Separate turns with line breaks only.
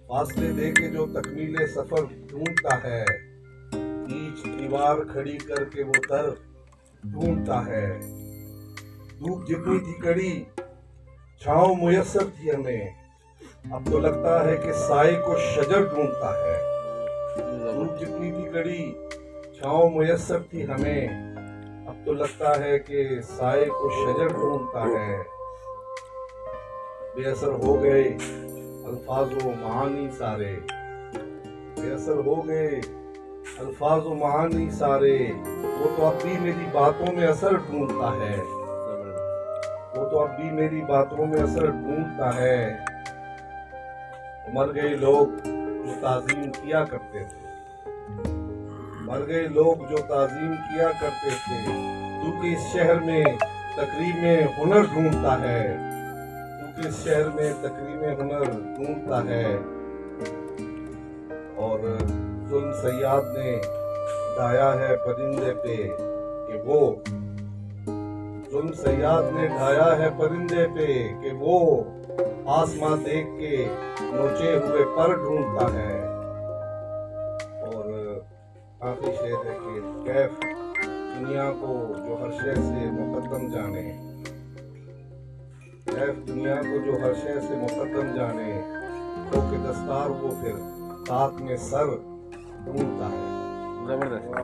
فاصلے دے کے جو تکمیل سفر ڈھونڈتا ہے، بیچ دیوار کھڑی کر کے وہ در ڈھونڈتا ہے۔ دھوپ جتنی تھی کڑی چھاؤں میسر تھی ہمیں، اب تو لگتا ہے کہ سائے کو شجر ڈھونڈتا ہے۔ دھوپ جتنی تھی کڑی چھاؤں میسر تھی ہمیں، اب تو لگتا ہے کہ سائے کو شجر ڈھونڈتا ہے۔ بے اثر ہو گئے الفاظ و معانی سارے، بے اثر ہو گئے الفاظ و معانی سارے، وہ تو اب بھی میری باتوں میں اثر ڈھونڈتا ہے، وہ تو اب بھی میری باتوں میں اثر ڈھونڈتا ہے۔ مر گئے لوگ جو تعظیم کیا کرتے تھے، مر گئے لوگ جو تعظیم کیا کرتے تھے، تو کہ اس شہر میں تقریم ہنر ڈھونڈتا ہے، تو کہ اس شہر میں تقریم ہنر ڈھونڈتا ہے۔ اور ظلم سیاد نے ڈھایا ہے پرندے پہ کہ وہ، ظلم سیاد نے ڈھایا ہے پرندے پہ کہ وہ آسماں دیکھ کے نوچے ہوئے پر ڈھونڈتا ہے۔ اور آخری شعر ہے کہ کیف دنیا کو جو ہر شے سے مقدم جانے، کیف دنیا کو جو ہر شے سے مقدم جانے، تو کہ دستار وہ پھر خاک میں سر ڈھونڈتا ہے۔
زبردست۔